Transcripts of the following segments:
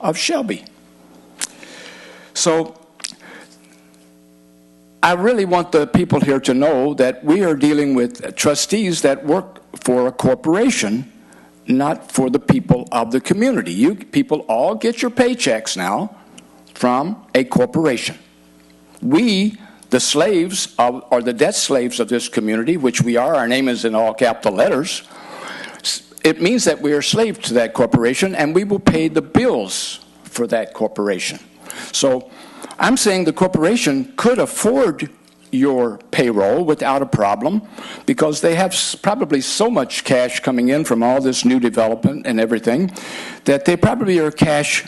of Shelby. So I really want the people here to know that we are dealing with trustees that work for a corporation, not for the people of the community. You people all get your paychecks now from a corporation. We, the slaves, or the debt slaves of this community, which we are, our name is in all capital letters, it means that we are slaves to that corporation, and we will pay the bills for that corporation. So I'm saying the corporation could afford your payroll without a problem because they have probably so much cash coming in from all this new development and everything that they probably are cash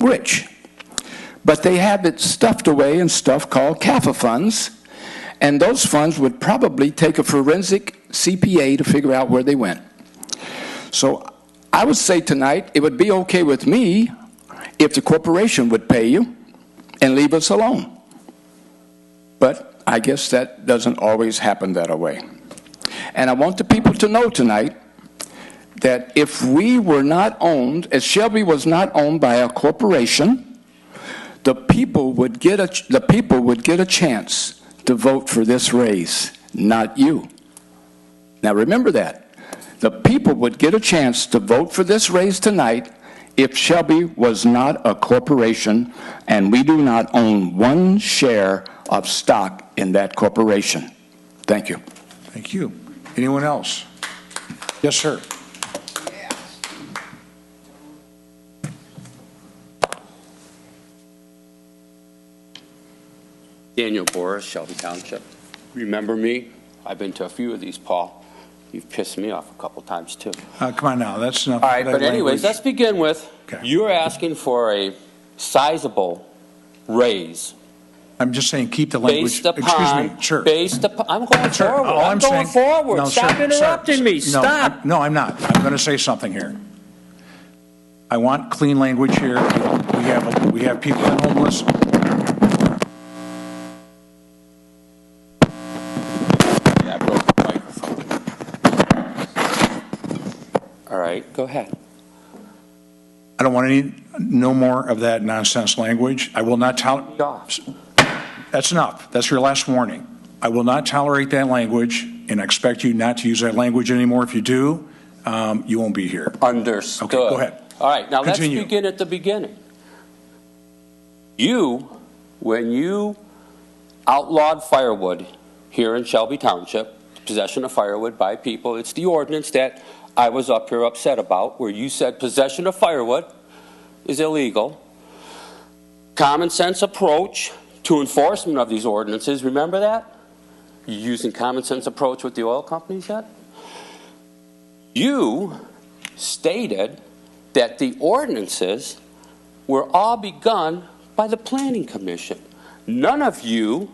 rich. But they have it stuffed away in stuff called CAFA funds, and those funds would probably take a forensic CPA to figure out where they went. So I would say tonight it would be okay with me if the corporation would pay you and leave us alone. But I guess that doesn't always happen that way. And I want the people to know tonight that if we were not owned, as Shelby was not owned by a corporation, the people would get a chance to vote for this raise, not you. Now remember that. The people would get a chance to vote for this raise tonight if Shelby was not a corporation and we do not own one share of stock in that corporation. Thank you. Thank you. Anyone else? Yes, sir. Daniel Boris, Shelby Township. Remember me? I've been to a few of these, Paul. You've pissed me off a couple times, too. Come on now, that's enough. All right, but anyways, let's begin with, you're asking for a sizable raise. I'm just saying keep the language. Based upon, excuse me, sir. Based upon, I'm going forward. I'm going forward. No, Stop interrupting me. Stop. No, I'm not. I'm going to say something here. I want clean language here. We have people that are homeless. All right, go ahead. I don't want no more of that nonsense language. I will not tolerate. That's enough. That's your last warning. I will not tolerate that language, and I expect you not to use that language anymore. If you do, you won't be here. Understood. Okay, go ahead. All right, now Continue. Let's begin at the beginning. When you outlawed firewood here in Shelby Township, possession of firewood by people, it's the ordinance that I was up here upset about, where you said possession of firewood is illegal. Common sense approach to enforcement of these ordinances, remember that? You using common sense approach with the oil companies yet? You stated that the ordinances were all begun by the Planning Commission. None of you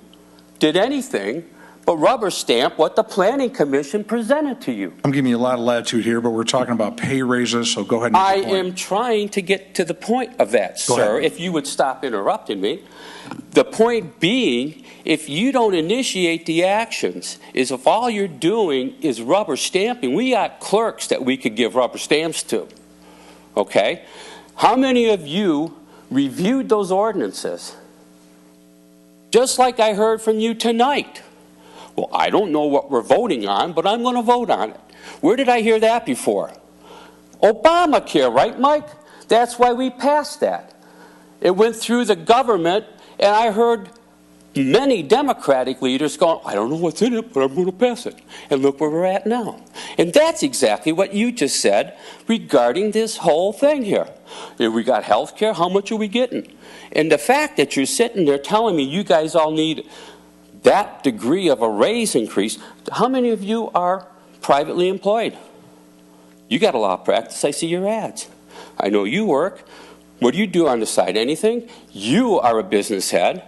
did anything but rubber stamp what the Planning Commission presented to you. I'm giving you a lot of latitude here, but we're talking about pay raises, so go ahead and make the point. I am trying to get to the point of that, sir, if you would stop interrupting me. The point being, if you don't initiate the actions, is if all you're doing is rubber stamping. We got clerks that we could give rubber stamps to, okay? How many of you reviewed those ordinances? Just like I heard from you tonight. Well, I don't know what we're voting on, but I'm going to vote on it. Where did I hear that before? Obamacare, right, Mike? That's why we passed that. It went through the government, and I heard many Democratic leaders going, I don't know what's in it, but I'm going to pass it. And look where we're at now. And that's exactly what you just said regarding this whole thing here. We got health care, how much are we getting? And the fact that you're sitting there telling me you guys all need that degree of a raise increase, how many of you are privately employed? You got a lot of practice. I see your ads. I know you work. What do you do on the side? Anything? You are a business head.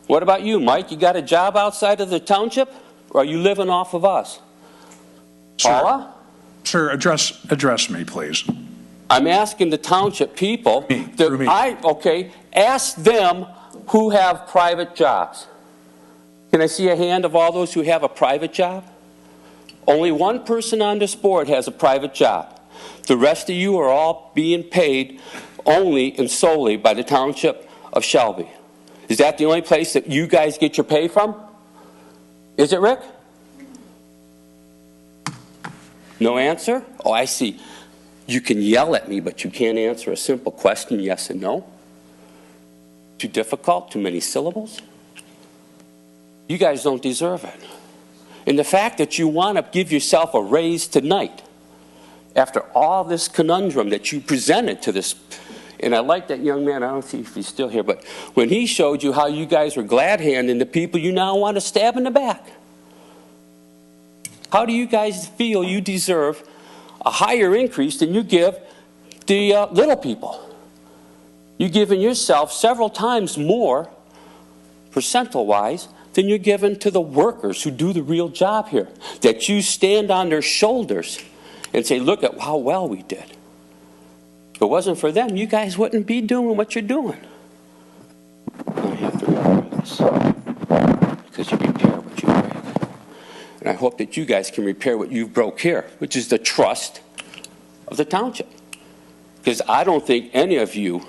What about you, Mike? You got a job outside of the township, or are you living off of us? Paula? Sir, address me, please. I'm asking the township people. Ask them who have private jobs. Can I see a hand of all those who have a private job? Only one person on this board has a private job. The rest of you are all being paid only and solely by the Township of Shelby. Is that the only place that you guys get your pay from? Is it, Rick? No answer? Oh, I see. You can yell at me, but you can't answer a simple question, yes and no? Too difficult? Too many syllables? You guys don't deserve it. And the fact that you want to give yourself a raise tonight, after all this conundrum that you presented to this, and I like that young man, I don't see if he's still here, but when he showed you how you guys were glad-handing the people you now want to stab in the back. How do you guys feel you deserve a higher increase than you give the little people? You're giving yourself several times more, percentile-wise, than you're giving to the workers who do the real job here. That you stand on their shoulders and say, look at how well we did. If it wasn't for them, you guys wouldn't be doing what you're doing. I have to repair this, because you repair what you break. And I hope that you guys can repair what you broke here, which is the trust of the township. Because I don't think any of you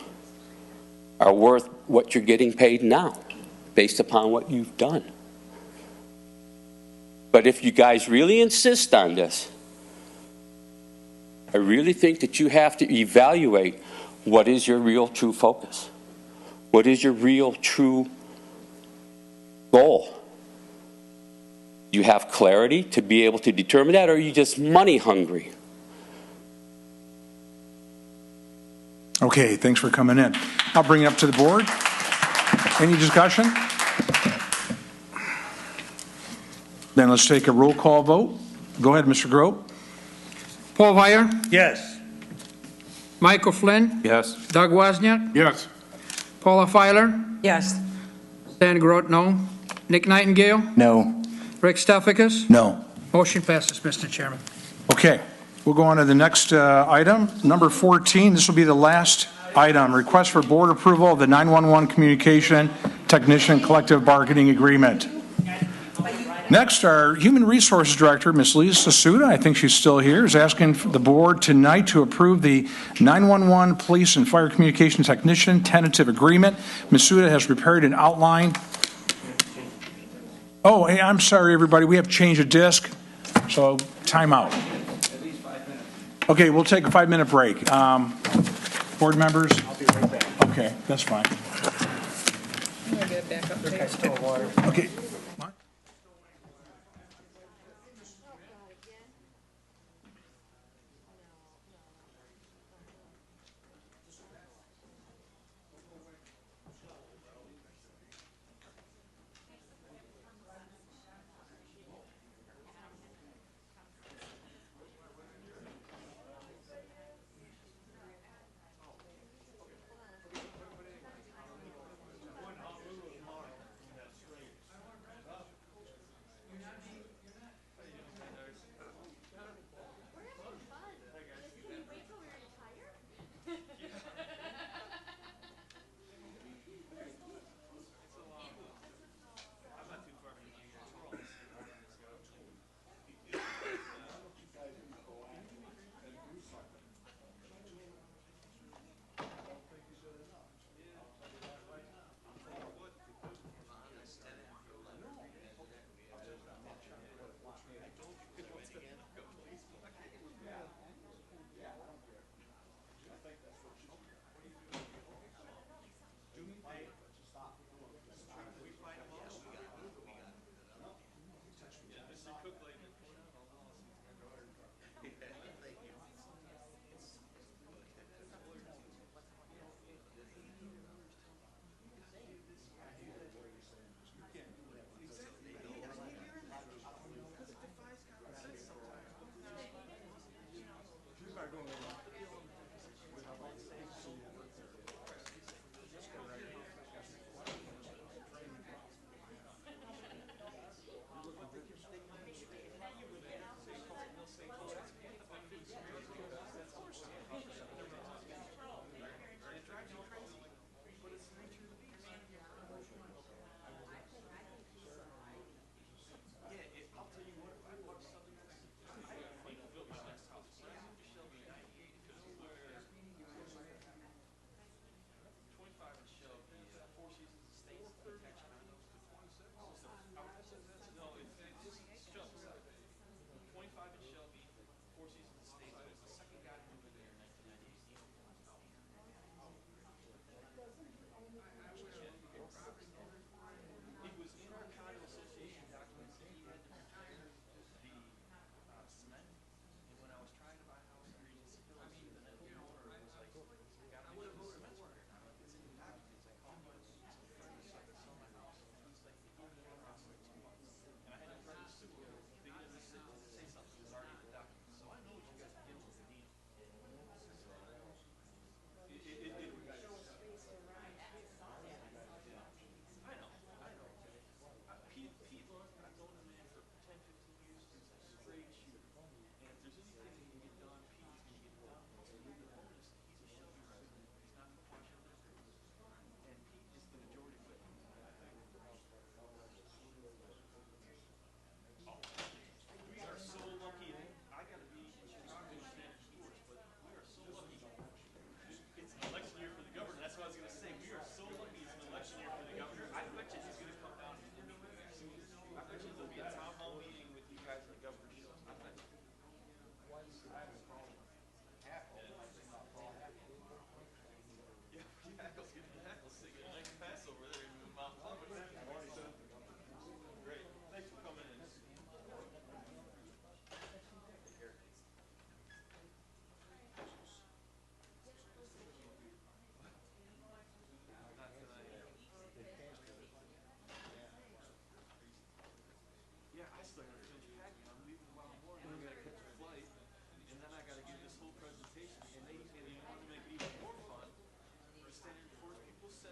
are worth what you're getting paid now, based upon what you've done. But if you guys really insist on this, I really think that you have to evaluate what is your real true focus. What is your real true goal? You have clarity to be able to determine that, or are you just money hungry? Okay, thanks for coming in. I'll bring it up to the board. Any discussion? Then let's take a roll call vote. Go ahead, Mr. Grote. Paul Weier, Yes. Michael Flynn, Yes. Doug Wozniak, Yes. Paula Filer, Yes. Stan Grote, no. Nick Nightingale, No. Rick Steffikas. No. Motion passes, Mr. Chairman. Okay, we'll go on to the next item, number 14. This will be the last item. Request for board approval of the 911 Communication Technician Collective Bargaining Agreement. Next, our Human Resources Director, Ms. Lisa Suda, I think she's still here, is asking the board tonight to approve the 911 Police and Fire Communication Technician Tentative Agreement. Ms. Suda has prepared an outline. Oh, hey, I'm sorry, everybody. We have to change a disc, so time out. Okay, we'll take a 5-minute break. Board members? I'll be right back. Okay, that's fine. I'm going to get it back up. I still water. Okay.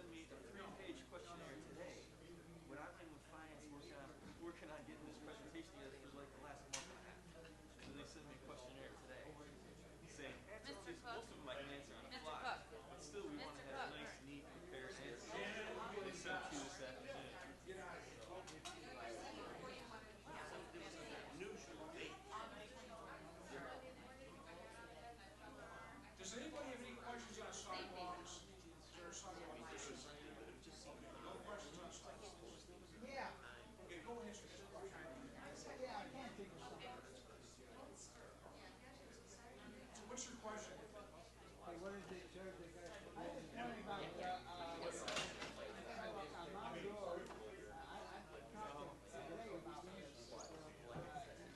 send me a 3-page questionnaire today when I've been with finance working on getting this presentation together for like the last month and a half. So they send me a questionnaire today saying, answer this. Most of them I can answer on the fly. But still, we want to have nice, neat, prepared answers. They sent it to you this afternoon. Does anybody have any questions on sidewalks? Is there a sidewalk issue? No questions on sidewalks? Yeah. Okay, go ahead, sir. Yeah, I can't think of something. So what's your question? Hey, what is it, sir? I just wondering about, on Mount Road, I talked to Ray about this. He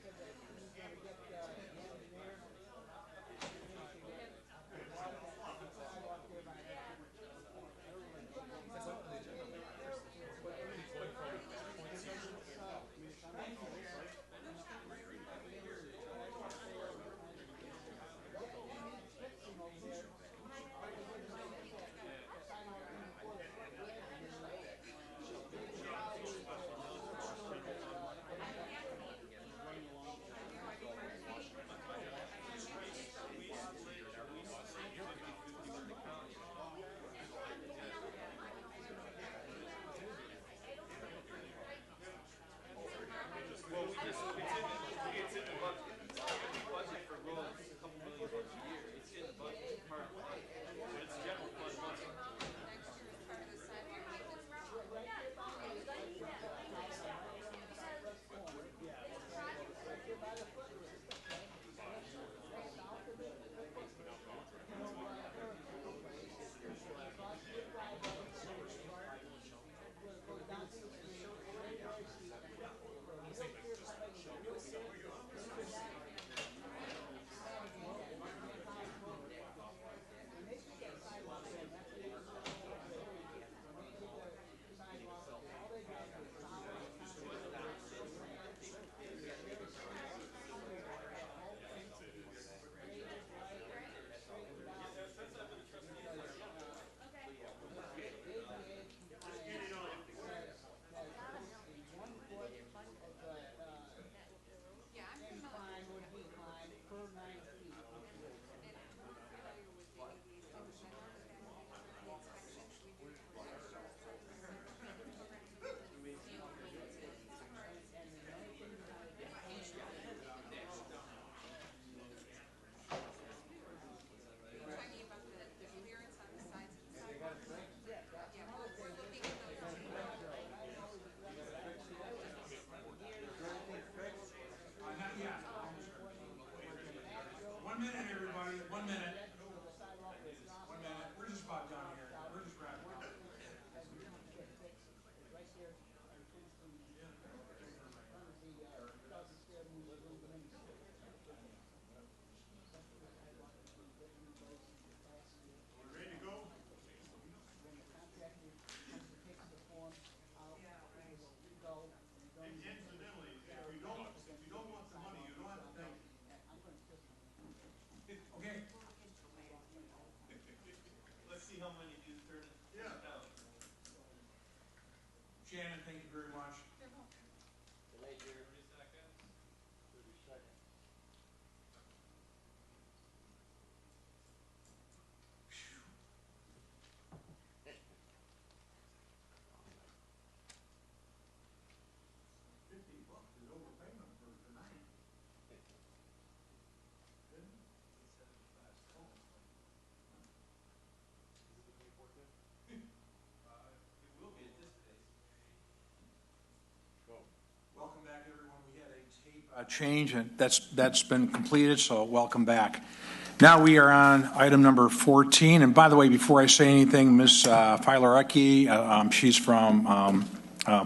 said that he's gonna get, the engineer to sidewalk there by Shannon, thank you very much. Welcome back, everyone. We had a tape change, and that's been completed, so welcome back. Now we are on item number 14. And by the way, before I say anything, Ms. Filaraki, she's from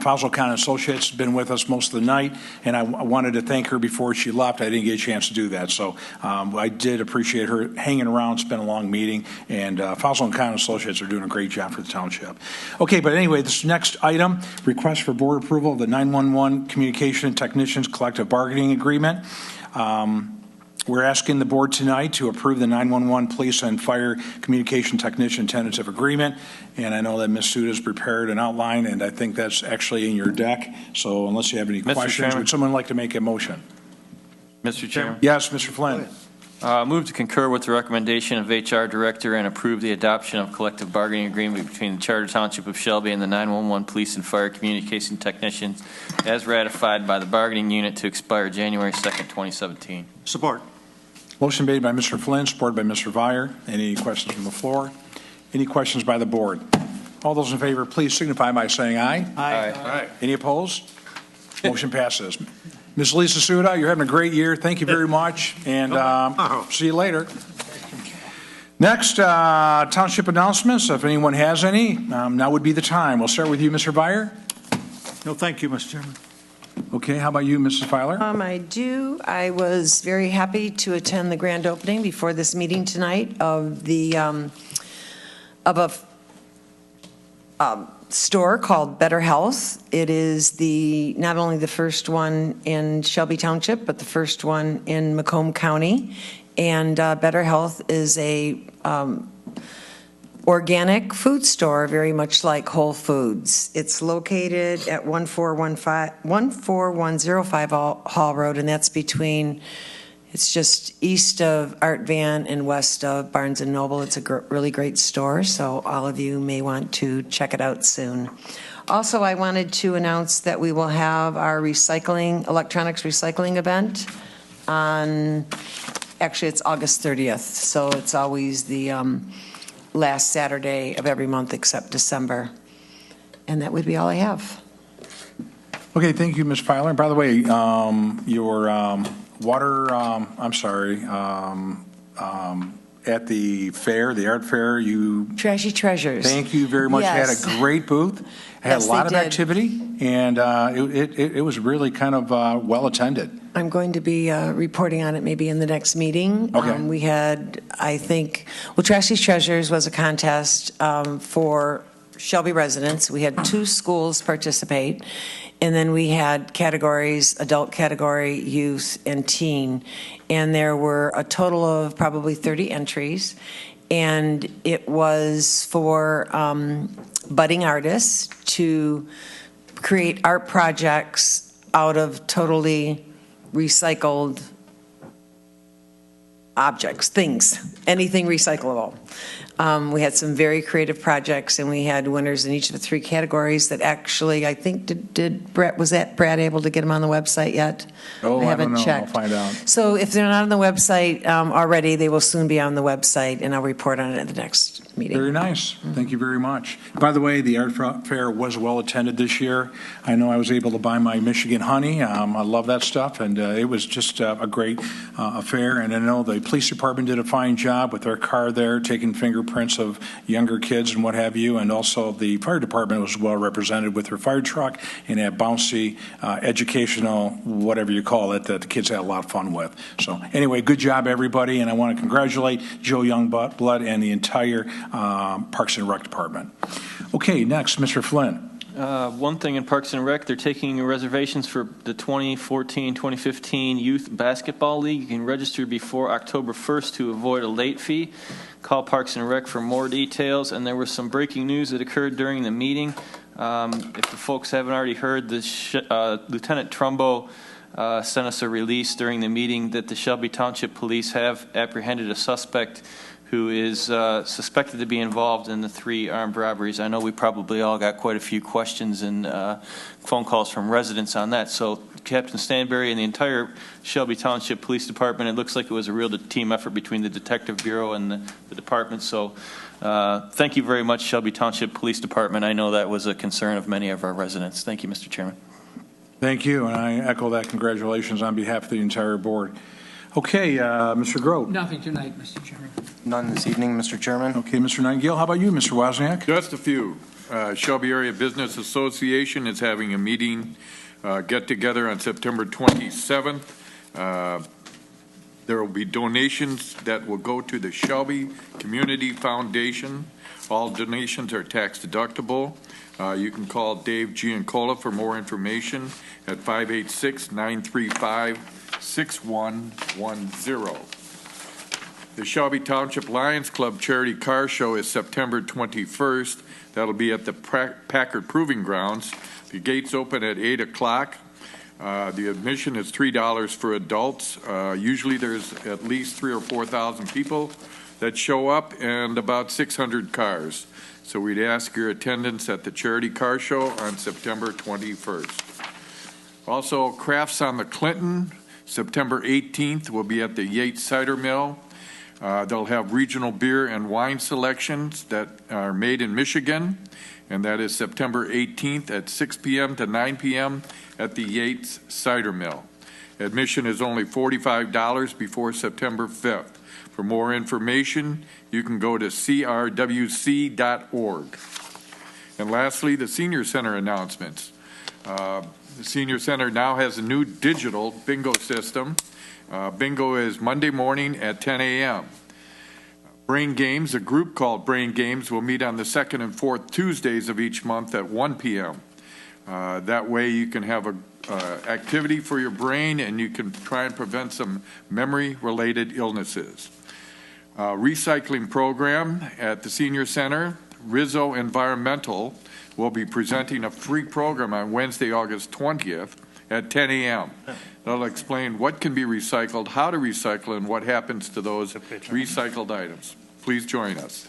Fossil Associates, has been with us most of the night, and I wanted to thank her before she left. I didn't get a chance to do that, so I did appreciate her hanging around. It's been a long meeting, and Fossil Associates are doing a great job for the township. Okay, but anyway, this next item, request for board approval of the 911 Communication Technicians Collective Bargaining Agreement. We're asking the board tonight to approve the 911 police and fire communication technician tentative agreement. And I know that Ms. Suda's prepared an outline, and I think that's actually in your deck. So unless you have any questions, Chairman. would someone like to make a motion? Mr. Chairman. Yes, Mr. Flynn. Move to concur with the recommendation of HR Director and approve the adoption of collective bargaining agreement between the Charter Township of Shelby and the 911 Police and Fire Communication Technicians as ratified by the bargaining unit to expire January 2nd, 2017. Support. Motion made by Mr. Flynn, supported by Mr. Vire. Any questions from the floor? Any questions by the board? All those in favor, please signify by saying aye. Aye. Any opposed? Motion passes. Ms. Lisa Suda, you're having a great year. Thank you very much, and see you later. Next, township announcements, if anyone has any. Now would be the time. We'll start with you, Mr. Vire. No, thank you, Mr. Chairman. Okay, how about you, Mrs. Filer? I do. I was very happy to attend the grand opening before this meeting tonight of the of a store called Better Health. It is not only the first one in Shelby Township, but the first one in Macomb County. And Better Health is a organic food store, very much like Whole Foods. It's located at 14105 Hall Road, and that's it's just east of Art Van and west of Barnes & Noble. It's a really great store, so all of you may want to check it out soon. Also, I wanted to announce that we will have our electronics recycling event actually it's August 30th, so it's always the last Saturday of every month except December. And that would be all I have. Okay, thank you, Ms. Filer. And by the way, your at the fair, the art fair, Trashy Treasures. Thank you very much. Yes. Had a great booth. Had Yes, a lot they of did. activity, and it was really kind of well attended. I'm going to be reporting on it maybe in the next meeting. Okay. We had, Trashy Treasures was a contest for Shelby residents. We had 2 schools participate, and then we had categories, adult category, youth, and teen. And there were a total of probably 30 entries. And it was for budding artists to create art projects out of totally recycled objects, things, anything recyclable. We had some very creative projects, and we had winners in each of the 3 categories that actually, I think, was Brad able to get them on the website yet? Oh, I haven't don't know. checked. I'll find out. So if they're not on the website already, they will soon be on the website, and I'll report on it at the next meeting. Very nice. Thank you very much. By the way, the art fair was well attended this year. I know I was able to buy my Michigan honey. I love that stuff, and it was just a great affair. And I know the police department did a fine job with their car there, taking fingerprints of younger kids and what have you. And also the fire department was well represented with their fire truck and that bouncy educational, whatever you call it, that the kids had a lot of fun with. So anyway, good job, everybody. And I want to congratulate Joe Youngblood and the entire Parks and Rec department. Okay, next, Mr. Flynn. One thing in Parks and Rec, they're taking reservations for the 2014-2015 Youth Basketball League. You can register before October 1st to avoid a late fee. Call Parks and Rec for more details. And there was some breaking news that occurred during the meeting. If the folks haven't already heard, Lieutenant Trumbo sent us a release during the meeting that the Shelby Township Police have apprehended a suspect who is suspected to be involved in the 3 armed robberies. I know we probably all got quite a few questions and phone calls from residents on that. So Captain Stanberry and the entire Shelby Township Police Department, it looks like it was a real team effort between the Detective Bureau and the department. So thank you very much, Shelby Township Police Department. I know that was a concern of many of our residents. Thank you, Mr. Chairman. Thank you, and I echo that congratulations on behalf of the entire board. Okay, Mr. Grote. Nothing tonight, Mr. Chairman. None this evening, Mr. Chairman. Okay, Mr. Nightingale, how about you, Mr. Wozniak? Just a few. Shelby Area Business Association is having a meeting, get-together on September 27th. There will be donations that will go to the Shelby Community Foundation. All donations are tax deductible. You can call Dave Giancola for more information at 586-935 6110. The Shelby Township Lions Club Charity Car Show is September 21st. That'll be at the Packard Proving Grounds. The gates open at 8 o'clock. The admission is $3 for adults. Usually there's at least 3,000 or 4,000 people that show up and about 600 cars. So we'd ask your attendance at the Charity Car Show on September 21st. Also, Crafts on the Clinton, September 18th, will be at the Yates Cider Mill. They'll have regional beer and wine selections that are made in Michigan, and that is September 18th at 6 p.m. to 9 p.m. at the Yates Cider Mill. Admission is only $45 before September 5th. For more information, you can go to crwc.org. And lastly, the Senior Center announcements. The Senior Center now has a new digital bingo system. Bingo is Monday morning at 10 a.m. Brain Games, a group called Brain Games, will meet on the second and fourth Tuesdays of each month at 1 p.m. That way you can have a activity for your brain and you can try and prevent some memory-related illnesses. Recycling program at the Senior Center. Rizzo Environmental will be presenting a free program on Wednesday, August 20th at 10 a.m. They'll explain what can be recycled, how to recycle, and what happens to those recycled items. Please join us.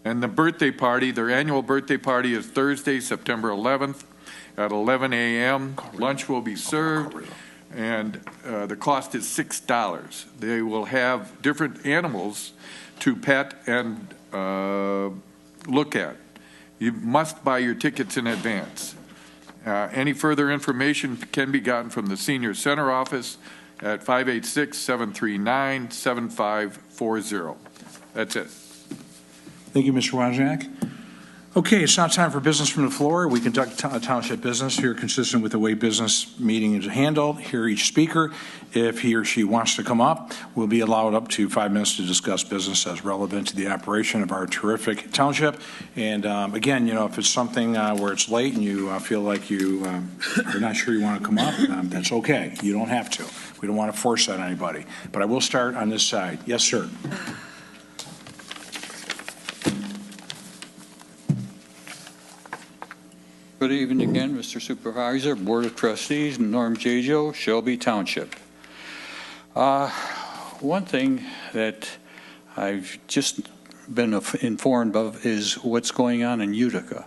And the birthday party, their annual birthday party is Thursday, September 11th at 11 a.m. Lunch will be served, and the cost is $6. They will have different animals to pet and look at. You must buy your tickets in advance. Any further information can be gotten from the Senior Center office at 586-739-7540. That's it. Thank you, Mr. Wozniak. Okay, it's now time for business from the floor. We conduct township business here consistent with the way business meeting is handled. Hear each speaker. If he or she wants to come up, we'll be allowed up to 5 minutes to discuss business as relevant to the operation of our terrific township. And again, you know, if it's something where it's late and you feel like you're not sure you want to come up, that's okay. You don't have to. We don't want to force that on anybody. But I will start on this side. Yes, sir. Good evening again, Mr. Supervisor, Board of Trustees, Norm Jajo, Shelby Township. One thing that I've just been informed of is what's going on in Utica.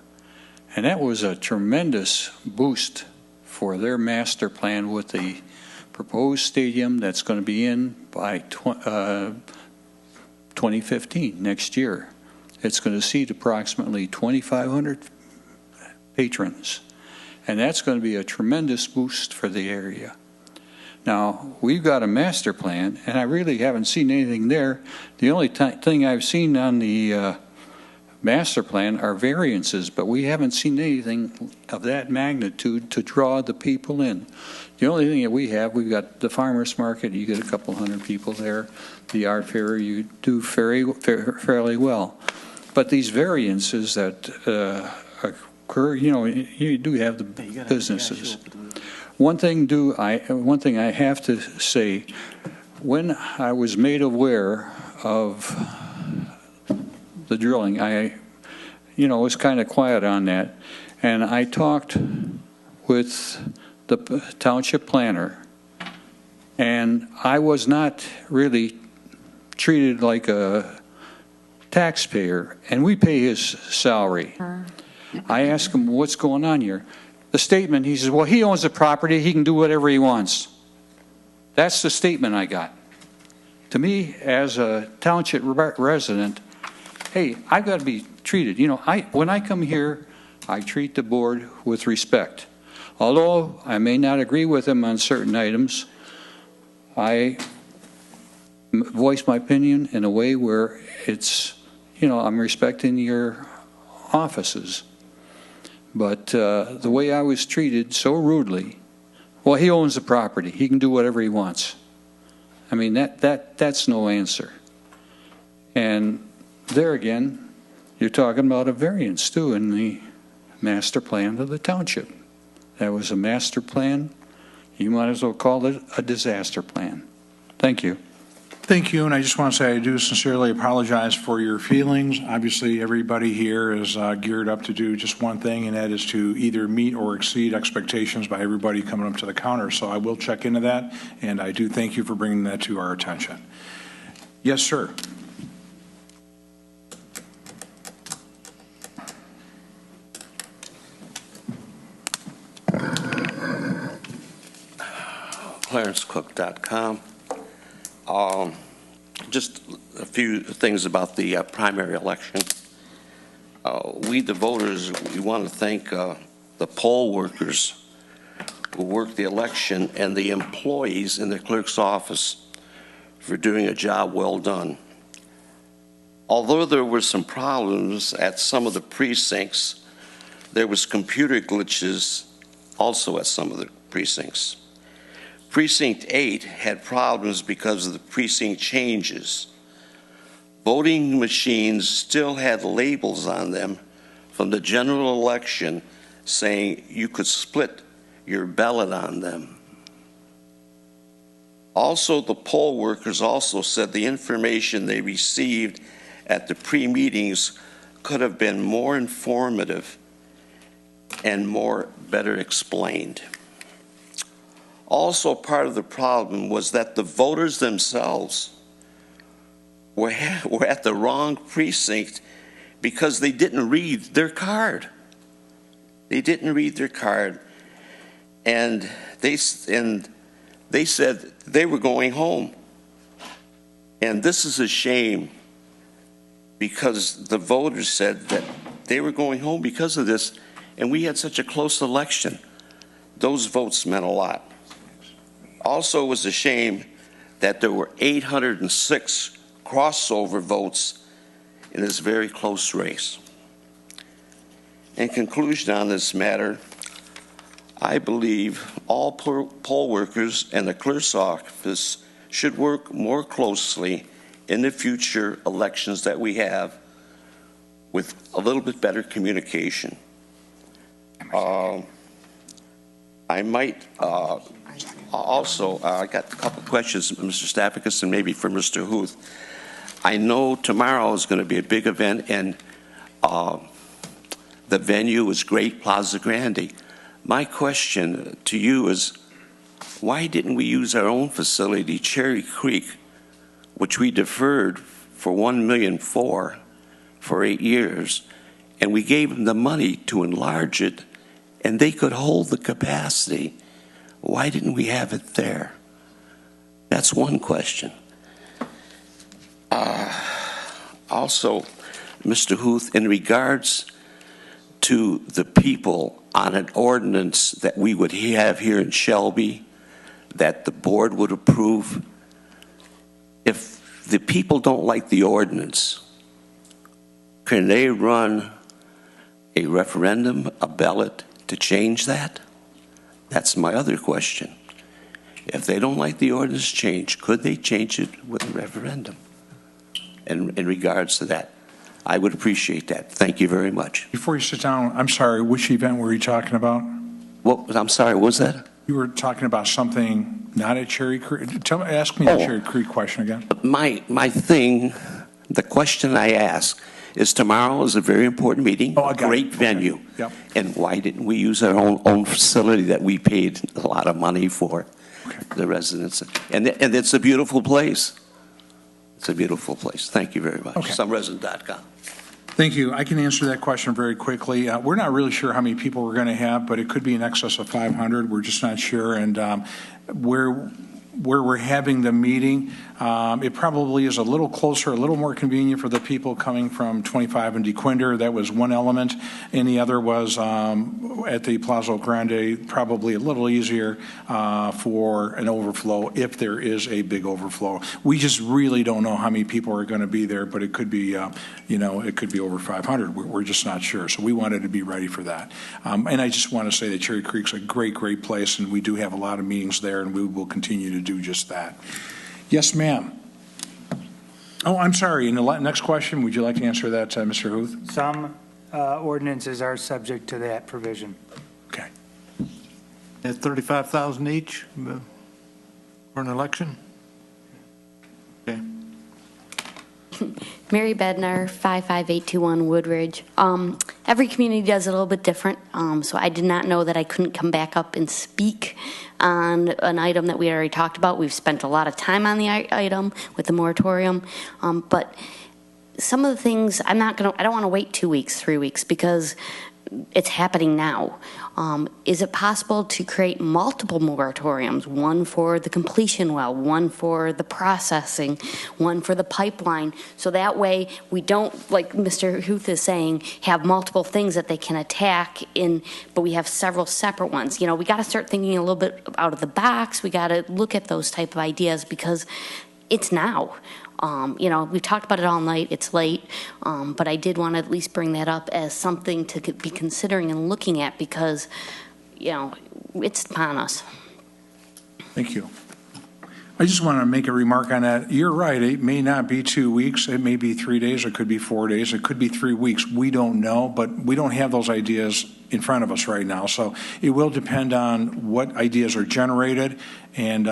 And that was a tremendous boost for their master plan with the proposed stadium that's going to be in by 2015, next year. It's going to seat approximately 2,500 patrons, and that's going to be a tremendous boost for the area. Now, we've got a master plan, and I really haven't seen anything there. The only thing I've seen on the master plan are variances, but we haven't seen anything of that magnitude to draw the people in. The only thing that we've got the farmers market. You get a couple hundred people there. The art fair, you do fairly well. But these variances that occur, you know, you do have the businesses. One thing I have to say, when I was made aware of the drilling, I was kind of quiet on that, and I talked with the township planner, and I was not really treated like a taxpayer, and we pay his salary. I asked him, what's going on here? The statement, he says, well, he owns the property, he can do whatever he wants. That's the statement I got. To me, as a township resident, hey, I've got to be treated. You know, when I come here, I treat the board with respect. Although I may not agree with him on certain items, I voice my opinion in a way where it's, you know, I'm respecting your offices. But the way I was treated so rudely, well, he owns the property. He can do whatever he wants. I mean, that's no answer. And there again, you're talking about a variance, too, in the master plan of the township. That was a master plan. You might as well call it a disaster plan. Thank you. Thank you, and I just want to say I do sincerely apologize for your feelings. Obviously, everybody here is geared up to do just one thing, and that is to either meet or exceed expectations by everybody coming up to the counter. So I will check into that, and I do thank you for bringing that to our attention. Yes, sir. ClarenceCook.com. Just a few things about the primary election. We, the voters, we want to thank the poll workers who worked the election and the employees in the clerk's office for doing a job well done. Although there were some problems at some of the precincts, there was computer glitches also at some of the precincts. Precinct 8 had problems because of the precinct changes. Voting machines still had labels on them from the general election saying you could split your ballot on them. Also, the poll workers also said the information they received at the pre-meetings could have been more informative and better explained. Also, part of the problem was that the voters themselves were at the wrong precinct because they didn't read their card. They didn't read their card, and they said they were going home. And this is a shame because the voters said that they were going home because of this, and we had such a close election. Those votes meant a lot. Also, it was a shame that there were 806 crossover votes in this very close race. In conclusion on this matter, I believe all poll workers and the clerk's office should work more closely in the future elections that we have with a little bit better communication. I might also, I got a couple of questions, Mr. Staffikas, and maybe for Mr. Huth. I know tomorrow is going to be a big event, and the venue is great, Plaza Grande. My question to you is, why didn't we use our own facility, Cherry Creek, which we deferred for $1.4 million for 8 years, and we gave them the money to enlarge it, and they could hold the capacity? Why didn't we have it there? That's one question. Also, Mr. Huth, in regards to the people on an ordinance that we would have here in Shelby that the board would approve, if the people don't like the ordinance, can they run a referendum, a ballot to change that? That's my other question. If they don't like the ordinance change, could they change it with a referendum? And in regards to that, I would appreciate that. Thank you very much. Before you sit down, I'm sorry, which event were you talking about? I'm sorry, what was that? You were talking about something not at Cherry Creek. Ask me the Cherry Creek question again. My thing, the question I ask is tomorrow is a very important meeting, a great venue. Okay. Yep. And why didn't we use our own facility that we paid a lot of money for, the residents? And it's a beautiful place. It's a beautiful place. Thank you very much. Okay. Sunresident.com. Thank you. I can answer that question very quickly. We're not really sure how many people we're going to have, but it could be in excess of 500. We're just not sure. And where we're having the meeting, it probably is a little closer, a little more convenient for the people coming from 25 and DeQuinder. That was one element. And the other was at the Plaza Grande, probably a little easier for an overflow if there is a big overflow. We just really don't know how many people are going to be there, but it could be, it could be over 500. We're just not sure. So we wanted to be ready for that. And I just want to say that Cherry Creek's a great, great place, and we do have a lot of meetings there, and we will continue to do just that. Yes, ma'am. Oh, I'm sorry. In the next question, would you like to answer that, Mr. Huth? Some ordinances are subject to that provision. Okay. At $35,000 each for an election? Okay. Mary Bednar, 55821 Woodridge. Every community does it a little bit different, so I did not know that I couldn't come back up and speak on an item that we already talked about. We've spent a lot of time on the item with the moratorium, but some of the things I don't want to wait 2 weeks, 3 weeks, because it's happening now. Is it possible to create multiple moratoriums, one for the completion well, one for the processing, one for the pipeline, so that way we don't, like Mr. Huth is saying, have multiple things that they can attack in, but we have several separate ones. We got to start thinking a little bit out of the box. We got to look at those type of ideas because it's now. We talked about it all night. It's late, but I did want to at least bring that up as something to be considering and looking at because, it's upon us. Thank you. I just want to make a remark on that. You're right. It may not be 2 weeks. It may be 3 days. It could be 4 days. It could be 3 weeks. We don't know, but we don't have those ideas in front of us right now. So it will depend on what ideas are generated and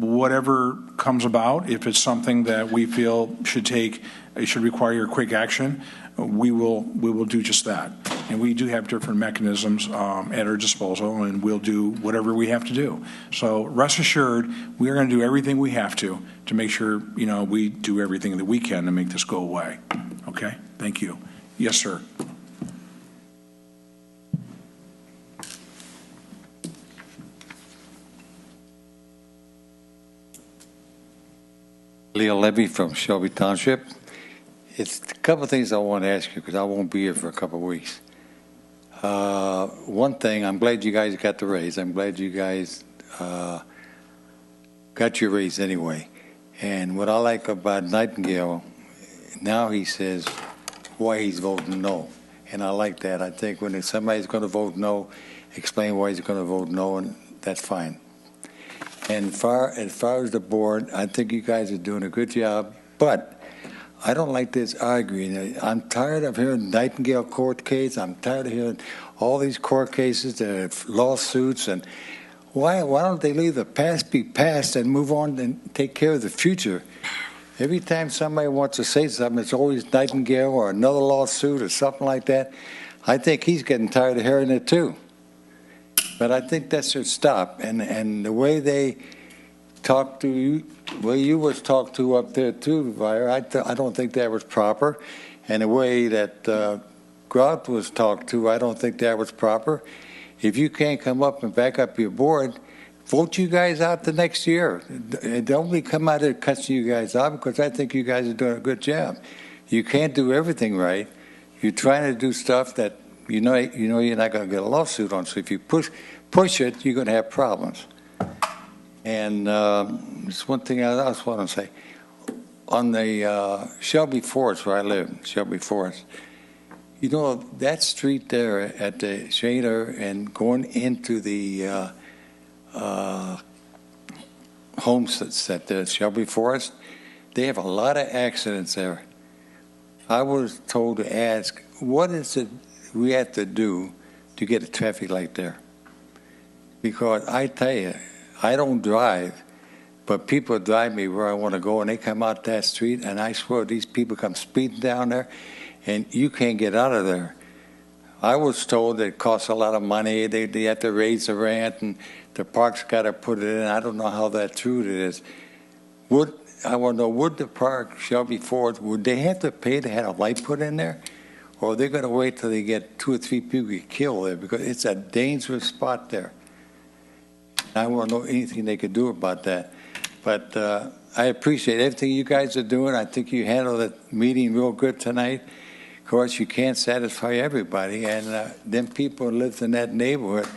whatever comes about. If it's something that we feel should require quick action, we will do just that. And we do have different mechanisms at our disposal, and we'll do whatever we have to do. So rest assured, we are going to do everything we have to make sure, we do everything that we can to make this go away. Okay? Thank you. Yes, sir. Leo Levy from Shelby Township. It's a couple of things I want to ask you because I won't be here for a couple of weeks. One thing, I'm glad you guys got the raise. I'm glad you guys got your raise anyway. And what I like about Nightingale, now he says why he's voting no. And I like that. I think when somebody's going to vote no, explain why he's going to vote no, and that's fine. And as far as the board, I think you guys are doing a good job, but I don't like this arguing. I'm tired of hearing Nightingale court case. I'm tired of hearing all these court cases, the lawsuits, and why don't they leave the past be past and move on and take care of the future? Every time somebody wants to say something, it's always Nightingale or another lawsuit or something like that. I think he's getting tired of hearing it too. But I think that should stop. And the way they talk to you, way you was talked to up there too, Vire, I don't think that was proper. And the way that Grout was talked to, I don't think that was proper. If you can't come up and back up your board, vote you guys out the next year. Don't come out there cussing you guys out because I think you guys are doing a good job. You can't do everything right. You're trying to do stuff that you know you're not going to get a lawsuit on. So if you push it, you're going to have problems. And there's one thing I also want to say. On the Shelby Forest, where I live, Shelby Forest, that street there at the Shader and going into the homes that's at the Shelby Forest, they have a lot of accidents there. I was told to ask, what is it we have to do to get a traffic light there? Because I tell you, I don't drive, but people drive me where I want to go, and they come out that street, and I swear these people come speeding down there, and you can't get out of there. I was told that it costs a lot of money. They have to raise the rent, and the park's got to put it in. I don't know how that true it is. I want to know, would the park, Shelby Forest, would they have to pay to have a light put in there? Or are they going to wait till they get 2 or 3 people get killed there? Because it's a dangerous spot there. I want to know anything they could do about that. But I appreciate everything you guys are doing. I think you handled the meeting real good tonight. Of course, you can't satisfy everybody. And them people who live in that neighborhood,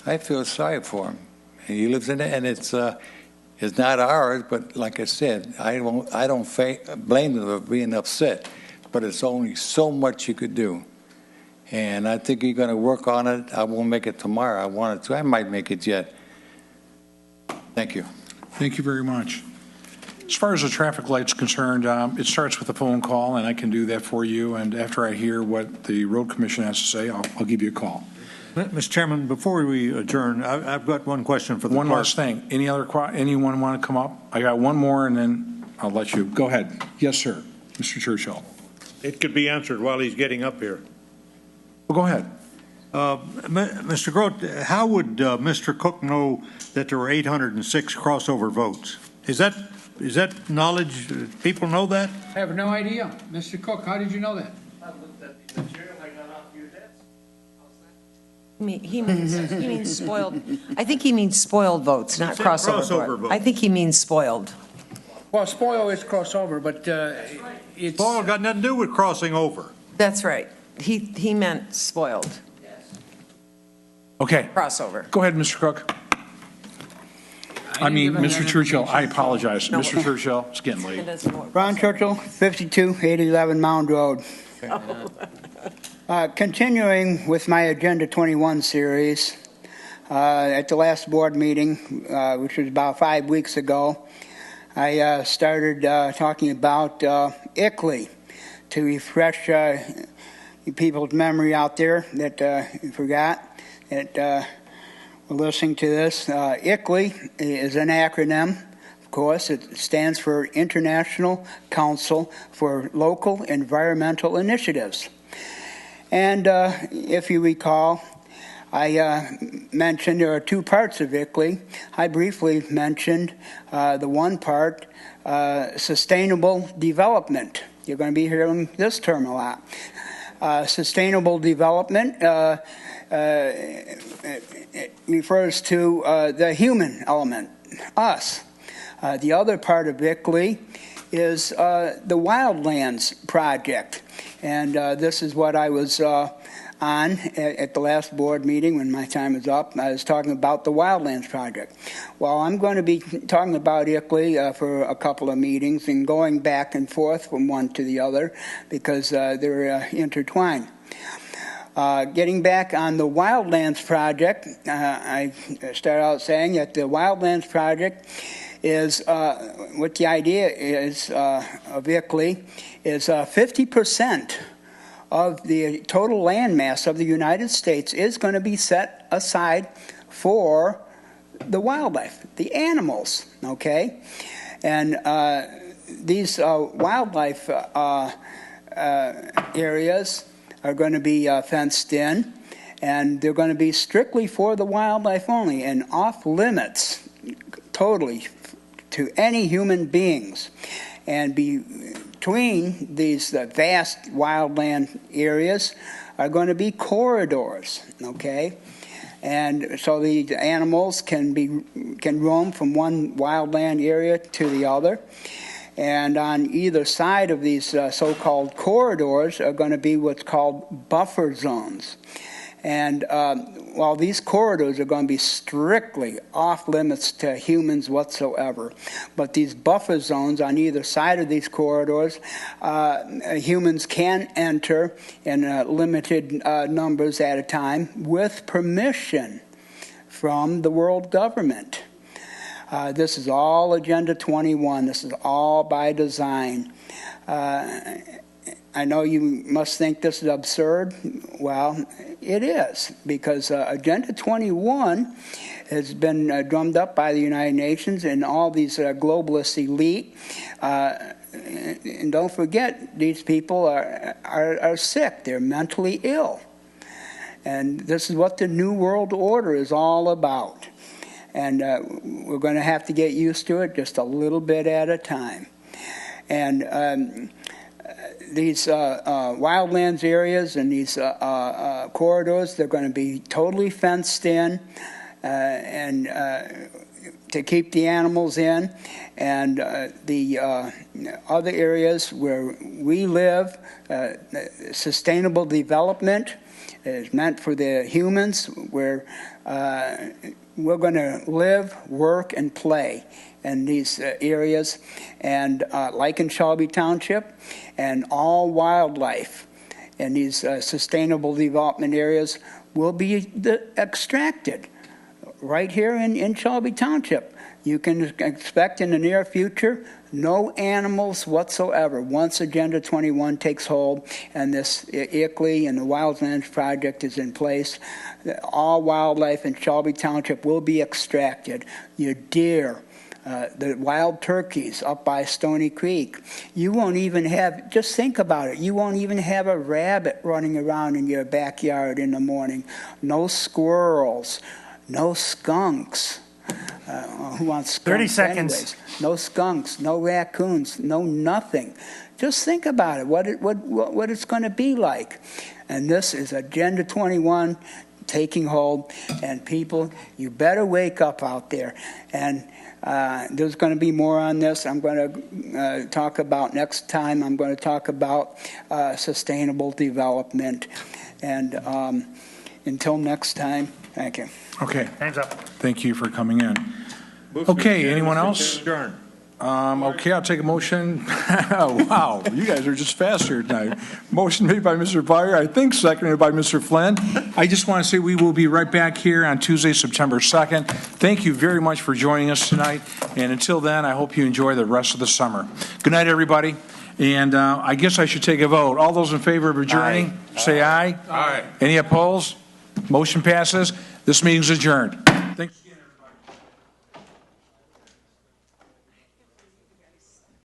I feel sorry for them. And you live in it, and it's not ours, but like I said, I don't blame them for being upset. But it's only so much you could do. And I think you're going to work on it. I won't make it tomorrow. I wanted to. I might make it yet. Thank you. Thank you very much. As far as the traffic light's concerned, it starts with a phone call, and I can do that for you. And after I hear what the road commission has to say, I'll give you a call. Mr. Chairman, before we adjourn, I've got one question for the One clerk. last thing. Anyone want to come up? I got one more, and then I'll let you. Go ahead. Yes, sir. Mr. Churchill. It could be answered while he's getting up here. Well, go ahead. Mr. Grote, how would Mr. Cook know that there were 806 crossover votes? Is that knowledge? People know that? I have no idea. Mr. Cook, how did you know that? I looked at the material I got off your desk. He means spoiled. I think he means spoiled votes, not crossover votes. I think he means spoiled. Well, spoil is crossover, but it's... Spoiled got nothing to do with crossing over. That's right. He meant spoiled. Okay. Crossover. Go ahead, Mr. Cook. Mr. Churchill, I apologize. No. Mr. Churchill, it's getting late. Ron Churchill, 52-811 Mound Road. Continuing with my Agenda 21 series, at the last board meeting, which was about 5 weeks ago, I started talking about ICLEI to refresh people's memory out there that forgot that we're listening to this. ICLEI is an acronym. Of course, it stands for International Council for Local Environmental Initiatives. And if you recall, I mentioned there are two parts of ICLEI. I briefly mentioned the one part, sustainable development. You're going to be hearing this term a lot. Sustainable development it refers to the human element, us. The other part of ICLEI is the Wildlands Project. And this is what I was on at the last board meeting when my time was up. I was talking about the Wildlands Project. Well, I'm going to be talking about ICLEI for a couple of meetings and going back and forth from one to the other because they're intertwined. Getting back on the Wildlands Project, I start out saying that the Wildlands Project is, what the idea is of ICLEI is 50% of the total land mass of the United States is going to be set aside for the wildlife, the animals, okay? And these wildlife areas are going to be fenced in, and they're going to be strictly for the wildlife only and off limits totally to any human beings. And between these vast wildland areas are going to be corridors, okay? And so the animals can roam from one wildland area to the other. And on either side of these so-called corridors are going to be what's called buffer zones. And while these corridors are going to be strictly off limits to humans whatsoever, but these buffer zones on either side of these corridors, humans can enter in limited numbers at a time with permission from the world government. This is all Agenda 21. This is all by design. I know you must think this is absurd. Well, it is, because Agenda 21 has been drummed up by the United Nations and all these globalist elite. And don't forget, these people are sick. They're mentally ill. And this is what the New World Order is all about. And we're going to have to get used to it just a little bit at a time. And these wildlands areas and these corridors, they're going to be totally fenced in and to keep the animals in. And the other areas where we live, sustainable development is meant for the humans, where we're going to live, work, and play in these areas, and like in Shelby Township, and all wildlife in these sustainable development areas will be extracted right here in Shelby Township. You can expect in the near future no animals whatsoever once Agenda 21 takes hold and this ICLEI and the Wildlands Project is in place. All wildlife in Shelby Township will be extracted. Your deer, the wild turkeys up by Stony Creek. You won't even have, just think about it, you won't even have a rabbit running around in your backyard in the morning. No squirrels, no skunks. Who wants skunks 30 seconds. anyways? No skunks, no raccoons, no nothing. Just think about it, what it's going to be like. And this is Agenda 21 taking hold, and people, you better wake up out there. And there's going to be more on this. I'm going to talk about next time. I'm going to talk about sustainable development. And until next time, thank you. Okay. Hands up. Thank you for coming in. Okay, anyone else? Okay, I'll take a motion. Wow, you guys are just fast here tonight. Motion made by Mr. Byer, I think seconded by Mr. Flynn. I just want to say we will be right back here on Tuesday, September 2nd. Thank you very much for joining us tonight. And until then, I hope you enjoy the rest of the summer. Good night, everybody. And I guess I should take a vote. All those in favor of adjourning, say aye. Aye. Any opposed? Motion passes. This meeting's adjourned. Thanks.